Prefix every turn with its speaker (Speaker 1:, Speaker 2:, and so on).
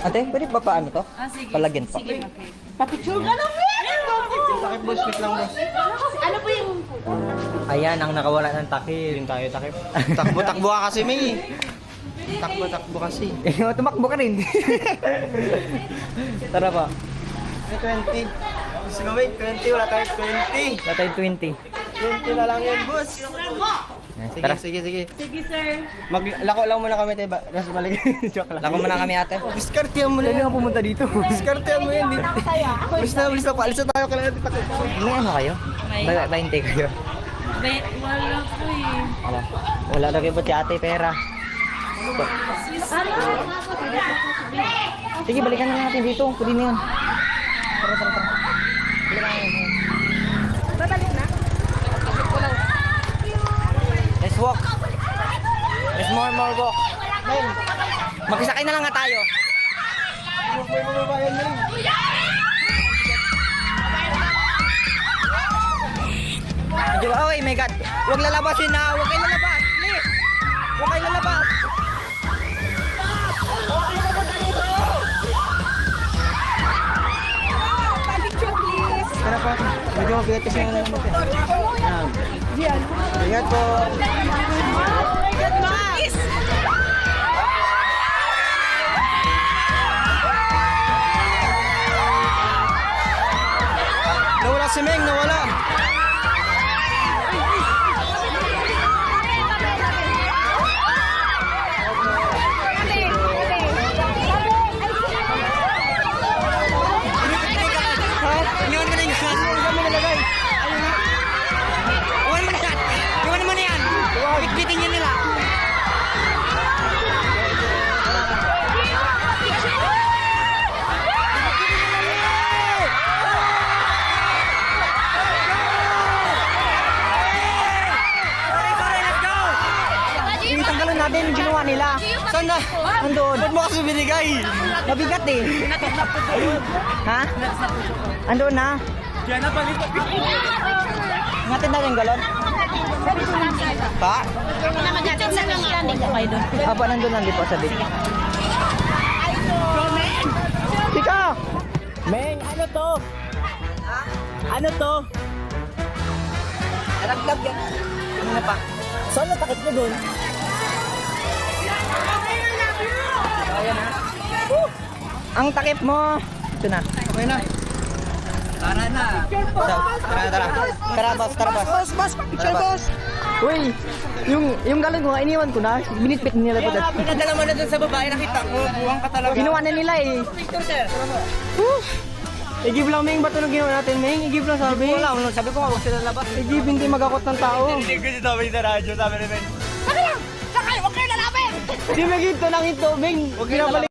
Speaker 1: Ate, pwede ba paano to?
Speaker 2: Sige.
Speaker 1: Palagyan pa.
Speaker 2: Sige, okay.
Speaker 3: Papicture ka lang yan!
Speaker 4: Takip boss, wait lang boss.
Speaker 3: Ano po yung...
Speaker 1: Ayan, ang nakawala ng takip.
Speaker 4: Yun tayo takip. Takbo-takbo ka kasi, May. Takbo-takbo kasi.
Speaker 1: Eh, tumakbo ka rin. Tara pa.
Speaker 4: May 20. Gusto ko, May, 20. Wala tayo 20.
Speaker 1: Wala tayong 20.
Speaker 4: 20 na lang yan, boss. Sige,
Speaker 1: Tara.
Speaker 4: sige, sige.
Speaker 2: Sige, sir.
Speaker 4: Maglako lang muna kami tayo. Tapos balik. Joke lang.
Speaker 1: Lako muna kami ate.
Speaker 4: Diskartehan mo na yan.
Speaker 1: pumunta dito.
Speaker 4: Diskartehan mo yan. Bilis na. Paalis na tayo. Kailangan natin takip.
Speaker 1: May ano kayo?
Speaker 2: May.
Speaker 1: 20 kayo.
Speaker 2: Wala po eh.
Speaker 1: Wala na kayo ba si ate pera? Sige, balikan na lang natin dito. Pwede na yun. Tara.
Speaker 3: Babalik na?
Speaker 1: Let's walk. Let's more walk. Magsakay na lang nga tayo.
Speaker 4: May mababayan na rin.
Speaker 1: Di ba? Oh my God. Huwag lalabasin na. Huwag kayo lalabas. Please. Huwag kayo lalabas. Tara pa. Medyo mabigatis yung ano natin. Ingat po.
Speaker 4: Nawala si Meng, nawala.
Speaker 1: Iwan mo na yung gun. Iwan mo nalagay. Iwan mo na yan. Iwan mo na yan. Bitbitin nyo nila. Sorry, let's go. Tanggalin natin yung ginawa nila.
Speaker 4: Saan na?
Speaker 1: Andun.
Speaker 4: Ba't mo kasi binigay?
Speaker 1: Mabigat eh. Ha? Andun na. Ngatin na yung galon. Pa? Apa nandun ang lipo sa bit. Tika!
Speaker 5: Meng, ano to? Ano to?
Speaker 1: Nalaglag yan. Ano na pa?
Speaker 5: Saan natakit mo dun?
Speaker 1: Ayan na. Ang takip mo. Ito na.
Speaker 4: Okay na.
Speaker 1: Tara. Tara, boss.
Speaker 4: Boss, picture boss.
Speaker 1: Uy, yung galon ko nga, iniwan ko na. Binitbit nila po.
Speaker 4: Pinadala mo na dun sa babae, nakita ko. Buwang ka talaga.
Speaker 1: Ginawa na nila eh.
Speaker 4: Picture, sir.
Speaker 1: I-give lang, Ming. Ba't nung ginawa natin, Ming? I-give lang sabi.
Speaker 4: Wala, sabi ko nga, huwag sila labas.
Speaker 1: I-give, hindi magakot ng tao.
Speaker 4: Hindi ko si Tommy sa radyo, sabi ni Ben.
Speaker 3: Saka lang! Saka! Huwag kayo lalapit!
Speaker 1: Hindi, Ming. Ito lang ito, Ming.
Speaker 4: Huwag kinabalik.